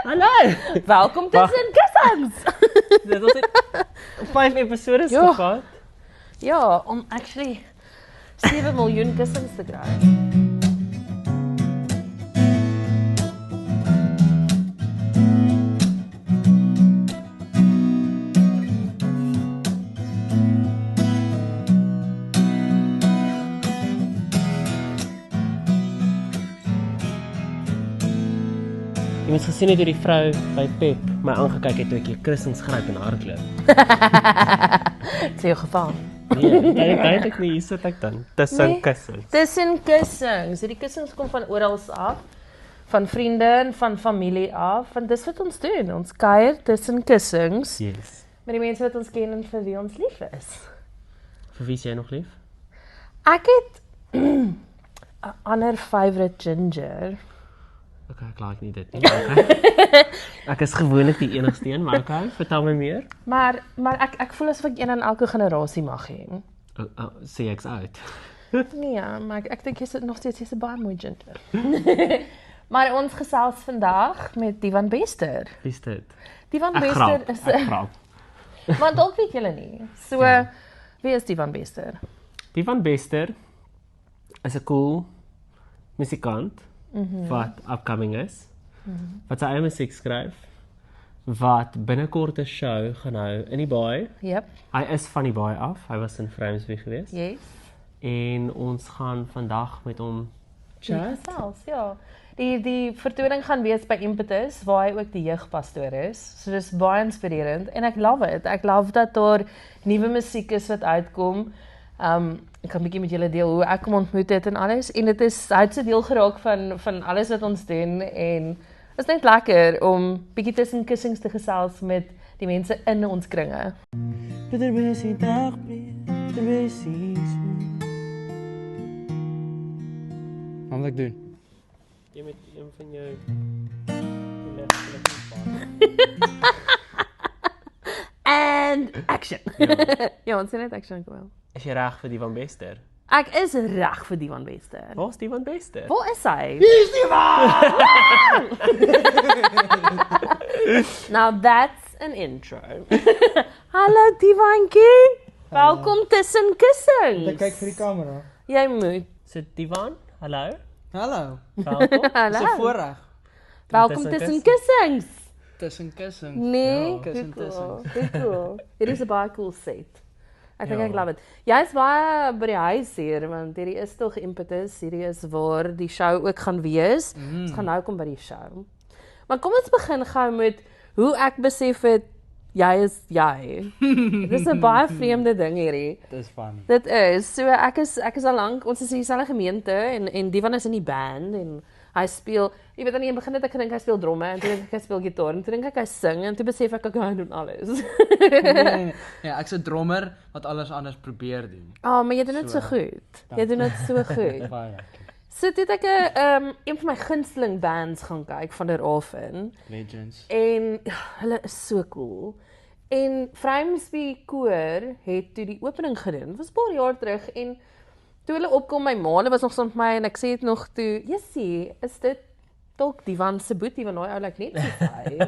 Hallo. Welkom tussen kussings. Dit was net 5 episodes gehad. Ja, om actually 7 miljoen kussings te kry. Jy moes gesien het hoe die vrou by Pep my aangekyk het toe ek die kussings gryp en hardloop. Het is jou geval. Nee, dit ek nie, hier sit ek dan. Tussen kussings. Tussen kussings. So die kussings kom van oral af. Van vriende en van familie af. Want dis wat ons doen. Ons kuier tussen kussings. Yes. Met die mense wat ons ken en vir wie ons lief is. Vir wie is jy nog lief? Ek het 'n ander favorite ginger. Okay, ek like nie dit nie. Okay. Ek is gewoonlik die enigste een, maar okay, vertel my meer. Maar ek voel asof ek een in elke generasie mag hê. Sê ek's uit. Nee, maar ek dink jy's nog steeds 'n baie mooi ginger. Maar ons gesels vandag met Divan Bester. Wie is dit? Divan Ek Bester grap, is ek grap. want dalk weet julle nie. So, wie is Divan Bester? Divan Bester is 'n cool musikant wat upcoming is. Wat sy eie musiek skryf. Wat binnekort 'n show gaan hou in die Baai. Yep. Hy is van die Baai af. Hy was in Vryheidsweg geweest. Yes. En ons gaan vandag met hom chat. Gesels, ja. Die vertoning gaan wees by Impetus waar hy ook die jeugpastoor is. So dis baie inspirerend en ek love it. Ek love dat daar nuwe musiek is wat uitkom. Ek kan 'n bietjie met julle deel hoe ek hom ontmoet het en alles en dit is hy het 'n deel geraak van alles wat ons doen en is net lekker om bietjie tussen kussings te gesels met die mense in ons kringe. Peter Bessie dag Peter Bessie. Wat moet ek doen? Jy met een van jou And action. Ja, ons sien net action kom. Is jy reg vir Divan Bester? Ek is reg vir Divan Bester. Waar's Divan Bester? Waar is hy? Wie is die man? Now that's an intro. Hallo Divankie. Welkom tussen kussings. Ek kyk vir die kamera. Jy moet. Sit Divan? Hallo. Hallo. Welkom. Dis 'n Hallo. voorreg. Welkom tussen kussings. Tussen kussings. Nee, kussen tussen. cool. Dit is 'n baie cool set. Ek dink Ja. ek love it. Jy's baie by die huis hier want hierdie is tog Impetus, hierdie is waar die show ook gaan wees. Ons gaan nou kom by die show. Maar kom ons begin gou met hoe ek besef het jy is jy. Dit is 'n baie vreemde ding hierdie. Dis funny. Dit is, so ek is al lank, ons is in dieselfde gemeente en Divan is in die band en hy speel, jy weet aan die begin het ek gedink hy speel dromme en toe dink ek hy speel gitaar en toe dink ek hy sing en toe besef ek hy doen alles. Nee. Ja, ek's 'n drummer wat alles anders probeer doen. Maar jy doen dit so goed. Jy doen dit so goed. Baie lekker. So toe het ek een van my gunsteling bands gaan kyk van der Affen Legends. en hulle is so cool. En Vryheidsweg koor het toe die opening gedoen. Dit was 'n paar jaar terug en toe hulle opkom, my ma was nog saam met my en ek sê dit nog toe, "Jessie, is dit dalk Divan se boetie want daai ou lyk net soos hy."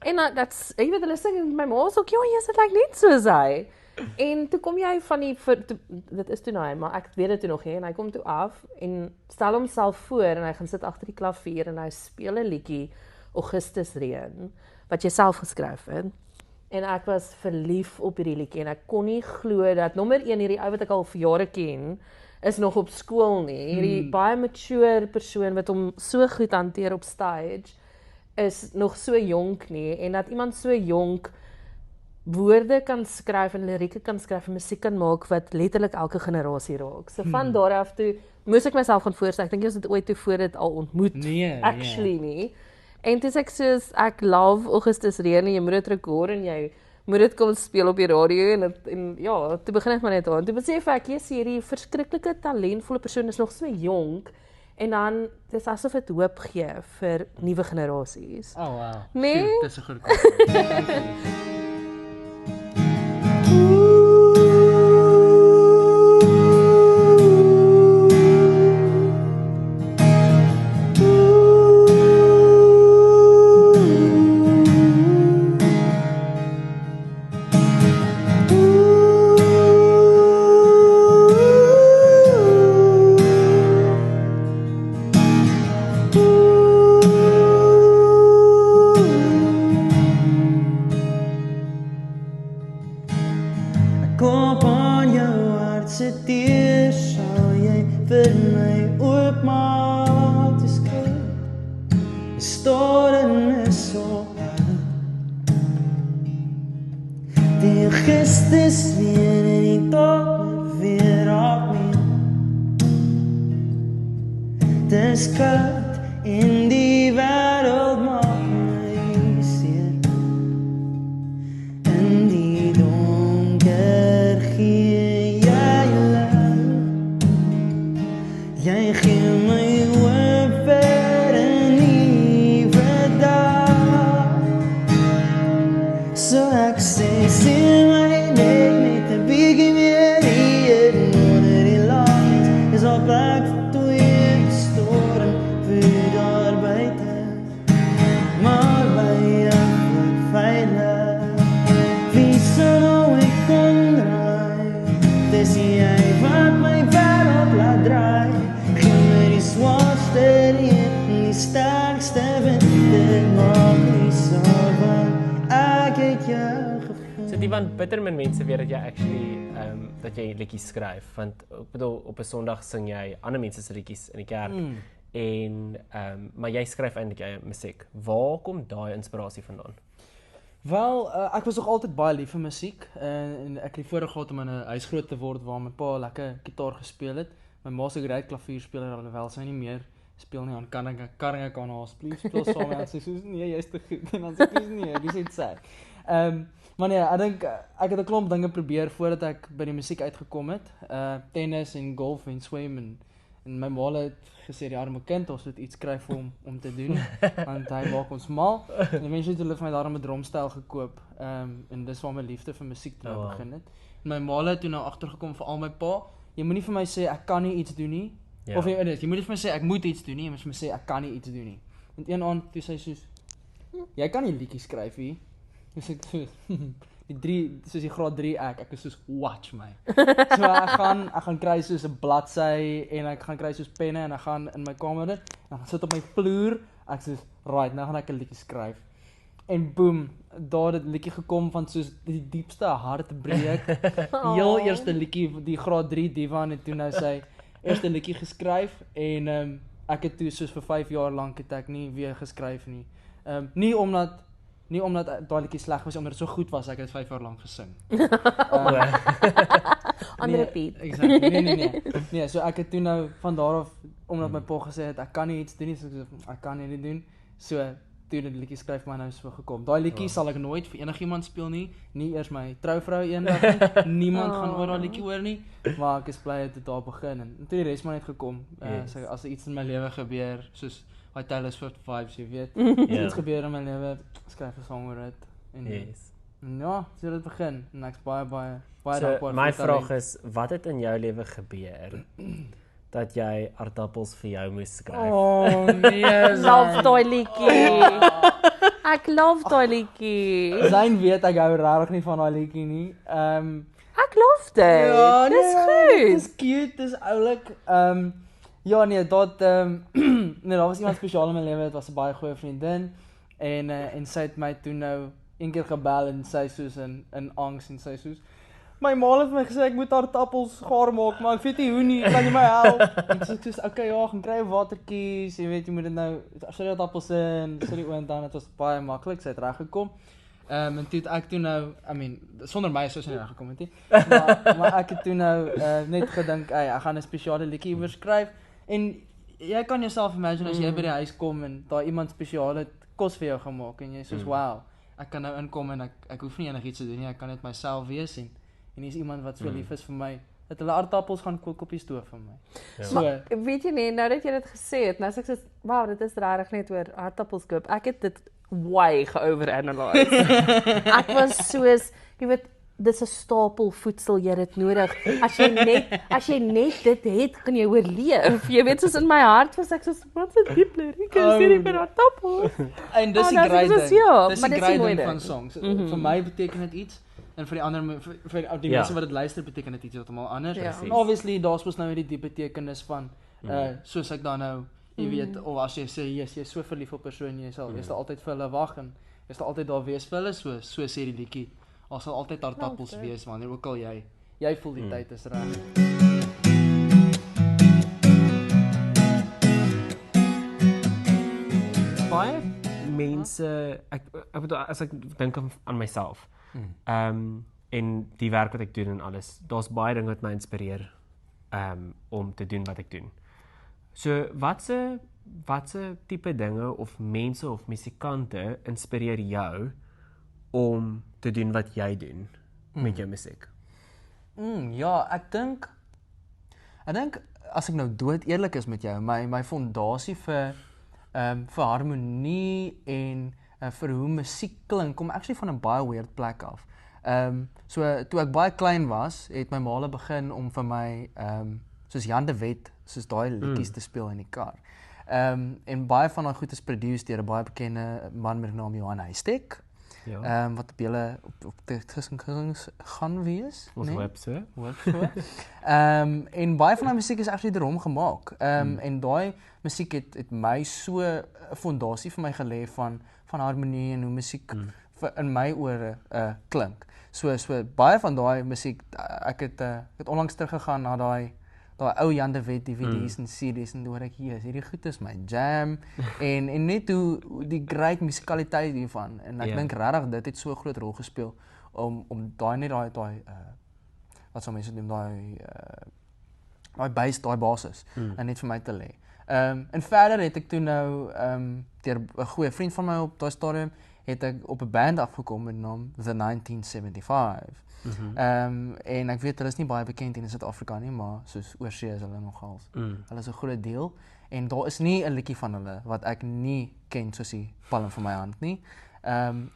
En dat's, jy weet hulle sing en my ma sê ook, "Ja, jy's dit lyk net soos hy." En toe kom jy van die dit is toe nou hy, maar ek weet dit toe nog nie en hy kom toe af en stel homself voor en hy gaan sit agter die klavier en hy speel 'n liedjie Augustusreën wat jy self geskryf het. En ek was verlief op hierdie liedjie en ek kon nie glo dat nommer 1 hierdie ou wat ek al vir jare ken is nog op skool nie. Hierdie baie mature persoon wat hom so goed hanteer op stage is nog so jonk nie en dat iemand so jonk woorde kan skryf en lirieke kan skryf en musiek kan maak wat letterlik elke generasie raak. So van daar af toe moes ek myself gaan voorstel. Ek dink jy het ooit tevore dit al ontmoet. Nee, Actually nie. En toe sê ek soos ek love Augustusreën en jy moet dit rekord en jy moet dit kom speel op die radio en ja, toe begin ek maar net aan. Toe besef ek jy's hierdie verskriklike talentvolle persoon is nog so jonk en dan dis asof dit hoop gee vir nuwe generasies. Oh wow. Nee? Dis 'n goeie compliment. Augustus weer en die dag weer raak nie. Dis koud en die wêreld maak my seer. In die donker gee jy lig. Jy gee my hoop vir 'n nuwe dag. So ek sê my nek met 'n bietjie meer hier onder die land. Is op plek vir twee storm vir daar buite. Maar by jou veilig. Wie sou ek kon draai? Dis jy wat my wêreld laat draai. Gee my die swaarste reën, die sterkste wind. Dit maak nie saak wat ek het jou gevind. So die van bitter min mense weet dat jy actually dat jy liedjies skryf, want ek bedoel op 'n Sondag sing jy ander mense se liedjies in die kerk en maar jy skryf eintlik jou musiek. Waar kom daai inspirasie vandaan? Wel, ek was nog altyd baie lief vir musiek en ek het die voorreg gehad om in 'n huis groot te word waar my pa lekker gitaar gespeel het. My ma se great klavierspeler alhoewel sy nie meer speel nie, aan kan ek aan haar speel saam en sy sê nee, jy's te goed en dan sê ek nee, dis net sê. Maar nee, ek dink ek het 'n klomp dinge probeer voordat ek by die musiek uitgekom het. Tennis en golf en swem en my ma het gesê die arme kind, ons moet iets skryf vir hom om te doen want hy maak ons mal. En eventually het hulle vir my daarom 'n drumstel gekoop. En dis waar my liefde vir musiek nou begin het. En my ma het toe nou agtergekom vir al my pa. Jy moenie vir my sê ek kan nie iets doen nie. Ja. Of jy moenie vir my sê ek moet iets doen nie, jy moet vir my sê ek kan nie iets doen nie. En een aand toe sê sy soos jy kan nie liedjies skryf nie. Dis ek soos soos die graad 3 ek is soos watch my. So ek gaan kry soos 'n bladsy en ek gaan kry soos penne en ek gaan in my kamer en ek gaan sit op my vloer. Ek sê right, nou gaan ek 'n liedjie skryf. En boom, daar het 'n liedjie gekom van soos die diepste hartbreek. Die heel eerste liedjie, die graad 3 Divan het toe nou sy eerste liedjie geskryf en ek het toe soos vir 5 jaar lank het ek nie weer geskryf nie. Nie omdat daai liedjie sleg was, omdat dit so goed was, ek het 5 jaar lank gesing. On repeat. Exactly. Nee. Nee, so ek het toe nou van daar af omdat my pa gesê het ek kan nie iets doen nie, so ek kan nie doen. So toe die liedjie skryf my nou so gekom. Daai liedjie sal ek nooit vir enigiemand speel nie eers my trouvrou eendag nie. Niemand gaan ooit daai liedjie hoor nie, maar ek is bly dit daar begin en toe die res maar net gekom. So as iets in my lewe gebeur, soos daai Taylor Swift vibes, jy weet. Iets gebeur in my lewe, skryf 'n song oor dit en ja, so dit begin en ek's baie dankbaar. My vraag is, wat het in jou lewe gebeur dat jy aardappels vir jou moes skryf? Oh nee, Love daai liedjie. Ek love daai liedjie. Zyn weet ek hou regtig nie van daai liedjie nie. Ek love dit. Dis goed. Dis cute, dis oulik. Ja nee, nee, daar was iemand spesiaal in my lewe, dit was 'n baie goeie vriendin en sy het my toe nou een keer gebel en sy soos in angs en sy soos my ma het my gesê ek moet aardappels gaar maak, maar ek weet nie hoe nie, kan jy my help? En so ek soos okay, ja, gaan kry 'n watertjies, jy weet jy moet dit nou sit die aardappels in, sit die oond aan, dit was baie maklik, sy het reg gekom. En toe het ek toe nou, sonder my sou sy nie reg gekom het nie. Maar ek het toe nou net gedink, ek gaan 'n spesiale liedjie oor skryf en jy kan jouself imagine as jy by die huis kom en daar iemand spesiale kos vir jou gemaak en jy soos wow, ek kan nou inkom en ek hoef nie enigiets te doen nie, ek kan net myself wees en hier's iemand wat so lief is vir my dat hulle aardappels gaan kook op die stoof vir my. Ja. So, Maar weet jy nie, nou dat jy dit gesê het, nou sê ek so, wow, dit is regtig net oor aardappels koop. Ek het dit way ge-overanalyse. Ek was soos, jy weet, dis 'n stapel voedsel, jy het dit nodig. As jy net dit het, kan jy oorleef. Jy weet, soos in my hart was ek soos, wat 'n diep liriek is hierdie met aardappels. en dis die nou, great dis ding. ja, Dis maar die dis die great mooi ding van ding. songs. Vir my beteken dit iets en vir die ander vir die mense wat dit luister beteken dit iets heeltemal anders. Ja. En obviously daar's mos nou hierdie diep betekenis van soos ek dan nou jy weet of as jy sê jy's so verlief op 'n persoon jy sal altyd vir hulle wag en jy sal altyd daar wees vir hulle so sê die liedjie. Daar sal altyd aardappels wees wanneer ook al jy voel die tyd is reg. Baie mense, ek bedoel as ek dink aan myself. en die werk wat ek doen en alles. Daar's baie dinge wat my inspireer om te doen wat ek doen. So watse tipe dinge of mense of musikante inspireer jou om te doen wat jy doen met jou musiek? Ja, ek dink as ek nou dood eerlik is met jou, my fondasie vir harmonie en vir hoe musiek klink kom actually van 'n baie weird plek af. So toe ek baie klein was, het my ma begin om vir my soos Jan de Wet, soos daai liedjies te speel in die kar. En baie van daai goed is produced deur 'n baie bekende man met die naam Johan Huystek. Ja. Wat op julle op die kussings gaan wees, Ons hoop so. En baie van daai musiek is actually deur hom gemaak. En daai musiek het my so 'n fondasie vir my gelê van harmonie en hoe musiek in my ore klink. So baie van daai musiek, ek het onlangs teruggegaan na daai ou Jan de Wet DVD's en CD's en hoor ek hierdie goed is my jam en net hoe die great musikaliteit hiervan en ek dink regtig dit het so 'n groot rol gespeel om daai wat sou mense noem daai basis en net vir my te lê. En verder het ek toe nou deur 'n goeie vriend van my op daai stadium het ek op 'n band afgekom met die naam The 1975. En ek weet hulle is nie baie bekend in Suid-Afrika nie, maar soos oorsee is hulle nogals. Hulle is 'n groot deel en daar is nie 'n liedjie van hulle wat ek nie ken soos die palm van my hand nie.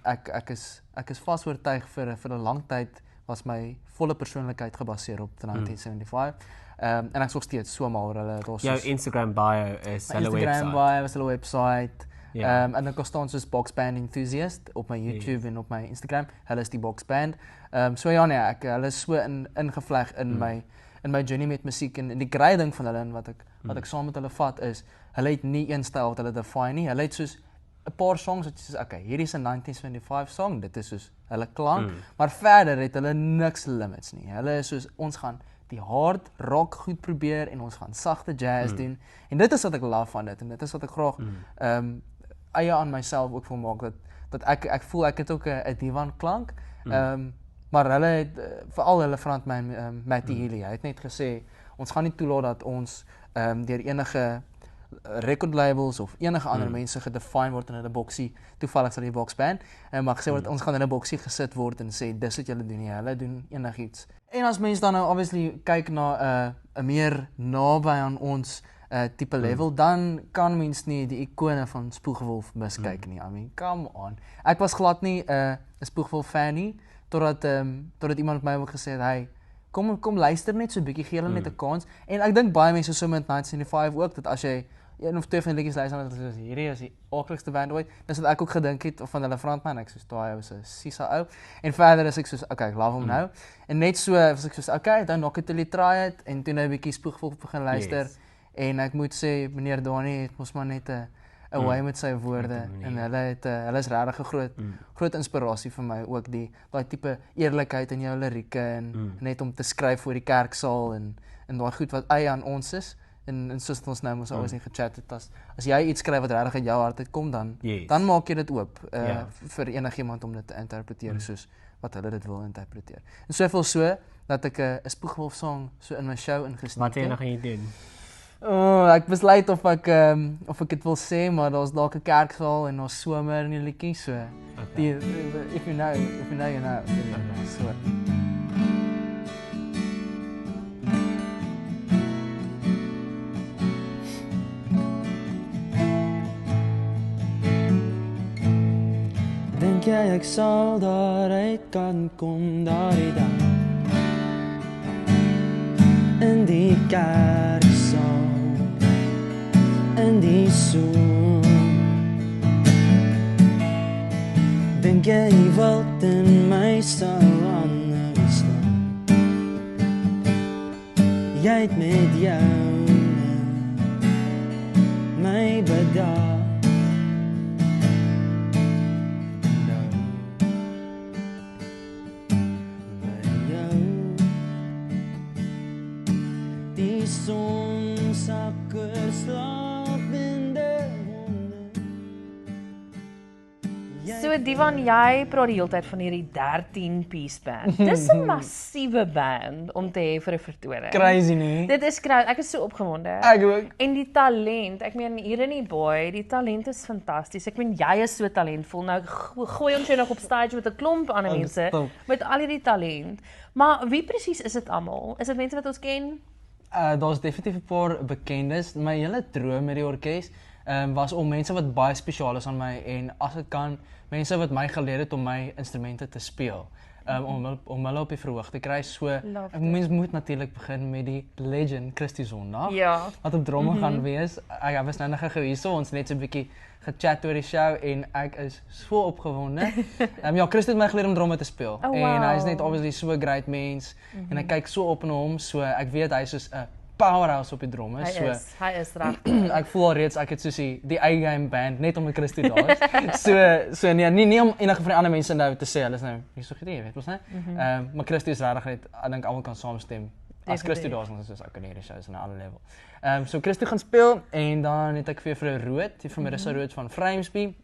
Ek is vas oortuig vir 'n lang tyd was my volle persoonlikheid gebaseer op The 1975. En ek is nog steeds so mal oor hulle. Jou Instagram bio is hulle website. Instagram bio was hulle website. En dan staan soos Box Band Enthusiast op my YouTube en op my Instagram. Hulle is die Box Band. So ja nee, hulle is so ingevleg in my journey met musiek en die great ding van hulle en wat ek saam met hulle vat is hulle het nie een styl wat hulle define nie. Hulle het soos 'n paar songs wat jy sê okay, hierdie is 'n 1975 song, dit is soos hulle klank, maar verder het hulle niks limits nie. Hulle is soos ons gaan die hard rock goed probeer en ons gaan sagte jazz doen. En dit is wat ek love van dit en dit is wat ek graag eie aan myself ook wil maak dat ek voel ek het ook 'n divan klank. Maar hulle het veral hulle frontman Matty Healy, hy het net gesê ons gaan nie toelaat dat ons deur enige record labels of enige ander mense gedefine word in 'n boksie. Toevallig sal die Box Band maar gesê word ons gaan in 'n boksie gesit word en sê dis wat julle doen nie. Hulle doen enigiets. En as mense dan nou obviously kyk na 'n meer naby aan ons tipe level, dan kan mens nie die ikone van Spoegwolf miskyk nie. I mean, come on. Ek was glad nie 'n Spoegwolf fan nie totdat iemand my ook gesê het, hey, kom luister net so 'n bietjie, gee hulle net 'n kans. En ek dink baie mense so met 1975 ook dat as jy een of twee van die liedjies luister dan is hierdie is die awkwardste band ooit. Dis wat ek ook gedink het van hulle frontman, ek soos daai was 'n Sisa ou. En verder is ek soos okay, ek love hom nou. En net so was ek soos okay, dan knock it till you try it en toe nou 'n bietjie Spoegwolf begin luister. En ek moet sê meneer Donnie het mos maar net 'n way met sy woorde en hulle is regtig 'n groot inspirasie vir my ook daai tipe eerlikheid in jou lirieke en net om te skryf voor die kerksaal en daai goed wat eie aan ons is. En soos ons nou mos alweer gechat het, as jy iets skryf wat regtig uit jou hart uitkom dan maak jy dit oop vir enigiemand om dit te interpreteer soos wat hulle dit wil interpreteer. En soveel so dat ek 'n Spoegwolf song so in my show ingesneek het. Wat jy nog gaan jy doen? Ek besluit of ek dit wil sê, maar daar's dalk 'n kerksaal en ons somer in die liedjie so. Okay. If you know, you know. So. Dink jy ek sal daaruit kan kom daardie dag in die kerksaal in die son? Dink jy wat in my sal anders staan? Jy het met jou my bedaag. So Divan, jy praat die hele tyd van hierdie 13-piece band. Dis 'n massiewe band om te hê vir 'n vertoning. Crazy nie. Dit is crazy. Ek is so opgewonde. Ek ook. En die talent, ek meen hier in die boy, die talent is fantasties. Ek meen jy is so talentvol. Nou gooi ons jou nog op stage met 'n klomp ander mense stop. met al hierdie talent. Maar wie presies is dit almal? Is dit mense wat ons ken? Daar's definitief 'n paar bekendes. My hele droom met die orkes was om mense wat baie spesiaal is aan my en as ek kan, mense wat my geleer het om my instrumente te speel. Om hulle op die verhoog te kry. So, mens moet natuurlik begin met die legend Christy Zondag. Ja. Wat op dromme gaan wees. Ek was nou nog gou hierso, ons net so 'n bietjie gechat oor die show en ek is so opgewonde. Ja, Christy het my geleer om dromme te speel. Oh, En hy is wow. net obviously so 'n great mens en ek kyk so op na hom, so ek weet hy is soos 'n powerhouse op die dromme. Hy is reg. Ek voel al reeds ek het soos die A-game band net om met Christy daar is. so nee, nie om enige van die ander mense nou te sê hulle is nou nie so gedie, weet ons né? Maar Christy is regtig net, ek dink almal kan saamstem. As Christy daar is, dan is dit ook in hierdie shows op 'n ander level. So Christy gaan speel en dan het ek vir juffrou Rood, die vir Marissa Rood van Framesby,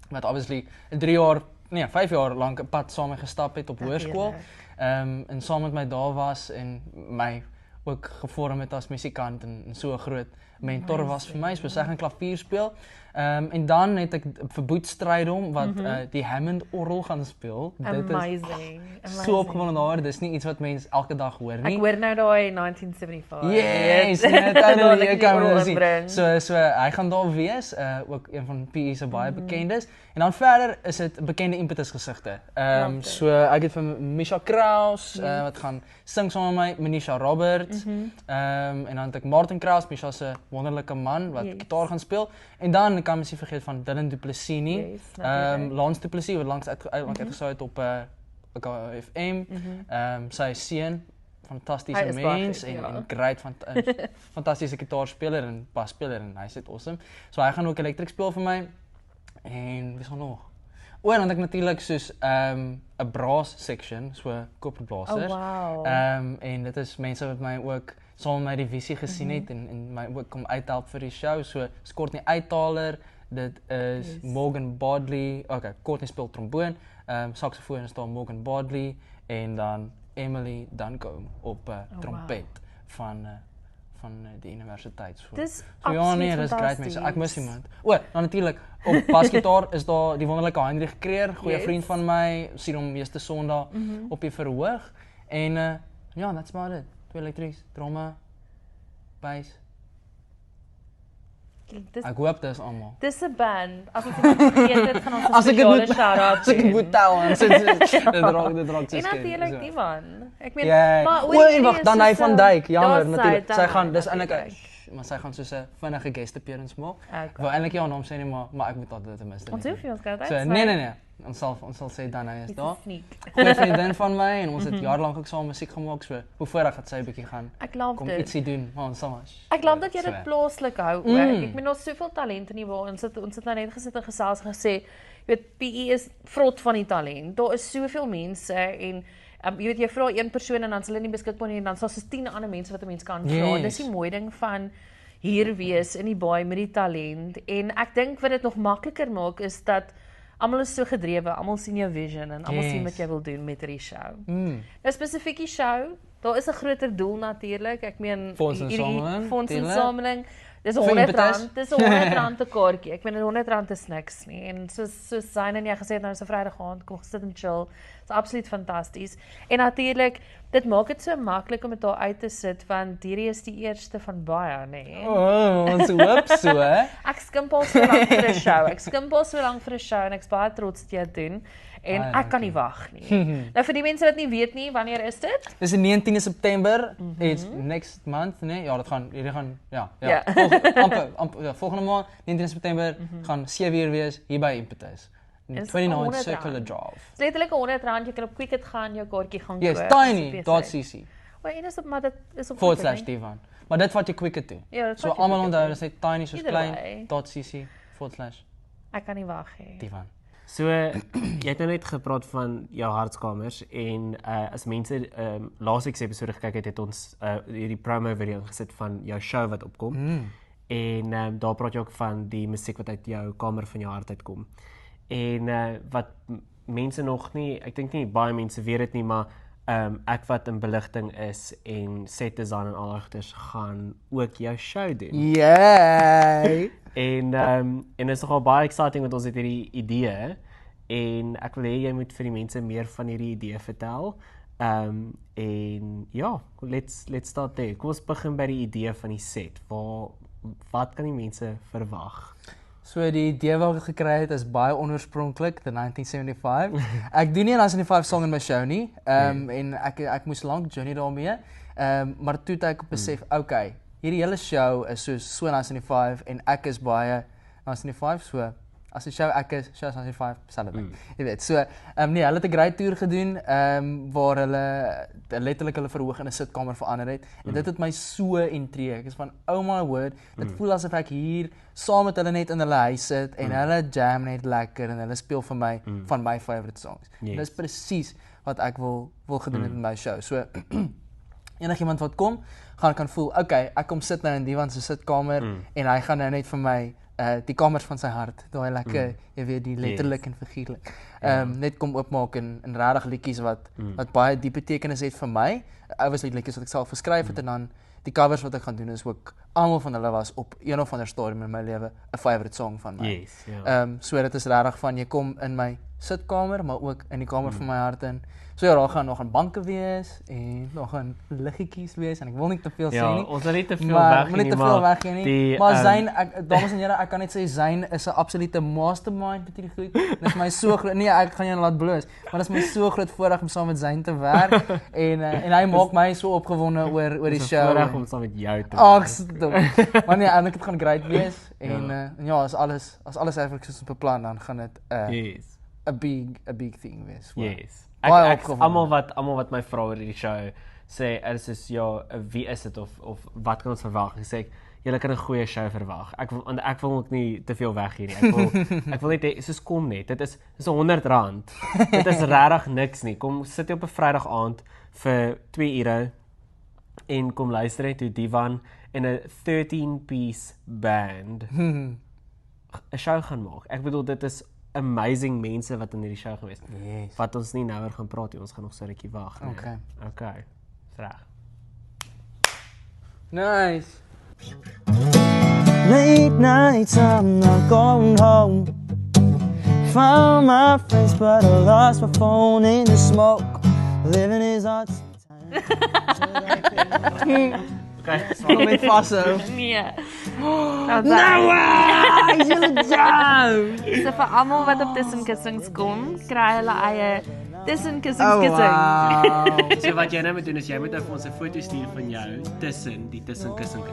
wat obviously 5 jaar lank 'n pad saam gestap het op hoërskool. En saam met my daar was en my ook gevorm het as musikant en so 'n groot mentor was vir my, so sy gaan klavier speel. En dan het ek vir Boet Strydom wat die Hammond orgel gaan speel. Amazing. Dit is so opgewonde daar, dis nie iets wat mense elke dag hoor nie. Ek hoor nou daai 1975. Yes, net Dadelik ek die kan orgel dit sien. inbring. So hy gaan daar wees, ook een van PE se baie bekendes. En dan verder is dit bekende Impetus gesigte. So ek het vir Misha Kraus wat gaan sing saam met my, Manisha Roberts. En dan het ek Martin Kraus, Misha se wonderlike man wat gitaar gaan speel. En dan kan mens nie vergeet van Dylan Du Plessis nie. Lance Du Plessis wat langs uitgesaai het op FM. Sy seun, fantastiese mens en great fantastiese gitaarspeler en basspeler en hy sit awesome. So hy gaan ook elektrik speel vir my. En wie sal nog? En dan het ek natuurlik soos 'n brass section, so koperblasers. En dit is mense wat my ook saam met my die visie gesien het en my ook kom uithelp vir die show. So skort nie uithaler. Dit is Morgan Bodley. Okay, Courtney speel tromboon. Saksofoon is daar Morgan Bodley en dan Emily Dunco op trompet van die universiteit. Dis ja nee, dis great mense. Ek mis iemand. Dan natuurlik op basgitaar is daar die wonderlike Heinrich Kreer, goeie vriend van my, sien hom meeste Sondag op die verhoog. En ja, that's about it. 2 elektries, tromme, bass. Ek hoop dis almal. Dis 'n band. As ons dit vergeet het, gaan ons 'n spesiale shout-out As ek moet tel en sit dit raak so. En natuurlik die man. Ek meen, maar wag, dan hy van Dijk. Jammer natuurlik. Sy gaan dis eintlik maar sy gaan soos 'n vinnige guest appearance maak. Ek wou eintlik jou naam sê nie, maar ek moet altyd ten minste. Ons hoef nie ons kan dit. So nee. Ons sal sê dan hy is daar. Goeie vriendin van my en ons het jaarlank ook saam musiek gemaak, so hoe voorreg dat sy 'n bietjie gaan kom ietsie doen. Maar ons sal Ek glo dat jy dit plaaslik hou ook. Ek meen ons soveel talent in die waar ons het nou net gesit en gesels gesê, jy weet PE is vrot van die talent. Daar is soveel mense en jy weet jy vra een persoon en dan is hulle nie beskikbaar nie en dan sal soos 10 ander mense wat 'n mens kan vra. Dis die mooi ding van hier wees in die baai met die talent en ek dink wat dit nog makliker maak is dat almal is so gedrewe, almal sien jou vision en almal sien wat jy wil doen met hierdie show. Nou spesifiek die show, daar is 'n groter doel natuurlik. Ek meen fondsinsameling. Dis R100, dis R100 'n kaartjie. Ek meen R100 is niks nie. En soos Zayn en jy gesê het nou is 'n Vrydag aand, kom sit en chill. Dit's absoluut fantasties. En natuurlik, dit maak dit so maklik om dit daar uit te sit want hierdie is die eerste van baie, nê. Ons hoop so, hè. Ek skimp al so lank vir 'n show. En ek's baie trots dat jy dit doen. En ek kan nie wag nie. Nou vir die mense wat nie weet nie, wanneer is dit? Dis die 19de September. It's next month, nee? Ja, hierdie gaan volgende maand, 19de September gaan 7 uur wees hier by Impetus. 29 Circular Drive. Dis letterlik R100, jy kan op Quicket gaan, jou kaartjie gaan koop. Yes, tiny.cc. Maar dit is op /Divan. Maar dit vat jy Quicket toe. Ja, so almal onthou, dis net tiny soos klein.cc / Ek kan nie wag hê. Divan. So jy het nou net gepraat van jou hartskamers en as mense laasweek episode gekyk het ons hierdie promo video gesit van jou show wat opkom. En daar praat jy ook van die musiek wat uit jou kamer van jou hart uitkom. en wat mense nog nie, ek dink nie baie mense weet dit nie, maar ek wat in beligting is en set design en alagters gaan ook jou show doen. Yay! En is nogal baie exciting want ons het hierdie idee en ek wil hê jy moet vir die mense meer van hierdie idee vertel. En ja, let's start there. Kom ons begin by die idee van die set. Wat kan die mense verwag? So die idee wat ek gekry het is baie onoorspronklik, the 1975. Ek doen nie 'n 1975 song in my show nie. En ek moes lank journey daarmee. Maar toe het ek besef, okay, hierdie hele show is so 1975 en ek is baie 1975, so as die show ek is, show 1975, selfde ding. Jy weet, so nee, hulle het 'n great tour gedoen waar hulle letterlik hulle verhoog in 'n sitkamer verander het. En dit het my so intrigue. Ek is van, oh my word, dit voel asof ek hier saam met hulle net in hulle huis sit en hulle jam net lekker en hulle speel vir my van my favorite songs. Yes. Dis presies wat ek wil gedoen het in my show. So enigiemand wat kom, kan voel, okay, ek kom sit nou in Diwan se sitkamer en hy gaan nou net vir my die kamers van sy hart, daai lekker, jy weet, die letterlik en figuurlik. Net kom oopmaak en regtig liedjies wat baie diep betekenis het vir my. Obviously liedjies wat ek self geskryf het en dan die covers wat ek gaan doen is ook almal van hulle was op een of ander stadium in my lewe 'n favorite song van my. Yes, ja. So dit is regtig van jy kom in my sitkamer, maar ook in die kamer van my hart in. So ja, daar gaan nog 'n banke wees en nog 'n liggetjies wees en ek wil nie te veel sê nie. Ons wil nie te veel weggee nie. Maar Zayn, dames en here, ek kan net sê Zayn is 'n absolute mastermind met hierdie goed. Dit is my so groot, nee, ek gaan jou laat bloos, maar dit is my so groot voorreg om saam met Zayn te werk en hy maak my so opgewonde oor die show. Dit is 'n voorreg om saam met jou te werk. Ag, stop. Maar nee, eintlik dit gaan great wees en ja, as alles eintlik soos beplan, dan gaan dit yes. 'n big thing wees. Yes. Ek almal wat my vra oor die show sê is ja, wie is dit of wat kan ons verwag? Ek sê julle kan 'n goeie show verwag. Ek wil ook nie te veel weg hier nie. Ek wil net soos kom net. Dit is R100. Dit is regtig niks nie. Kom sit jy op 'n Vrydag aand vir 2 ure en kom luister net hoe Diwan en 'n 13-piece band 'n show gaan maak. Ek bedoel dit is amazing mense wat in hierdie show gewees. Yes. Wat ons nie nou oor gaan praat nie, ons gaan nog so 'n rukkie wag. Okay. Reg. Nice. Late nights I'm not going home. Found my friends but I lost my phone in the smoke. Living is hard sometimes. Okay, Kom met vashou. Nee. Is julle down? So vir almal wat op tussenkussings kom, kry hulle eie tussenkussings. So wat jy nou moet doen is jy moet vir ons 'n foto stuur van jou tussen die tussenkussing.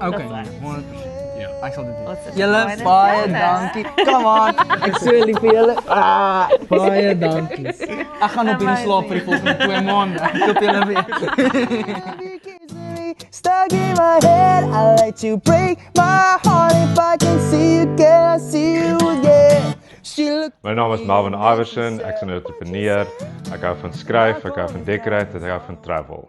Okay, 100%. Ja, ek sal dit doen. Ons is Julle baie dankie. Come on. Ek so lief vir julle. Baie dankie. Ek gaan op hierdie slaap vir die volgende 2 maande. Ek hoop julle weer. Stuck in my head, I like to break my heart. If I can see you again, I see you again. My naam is Marvin Iverson, ek is 'n entrepreneur. Ek hou van skryf, ek hou van decorate, ek hou van travel.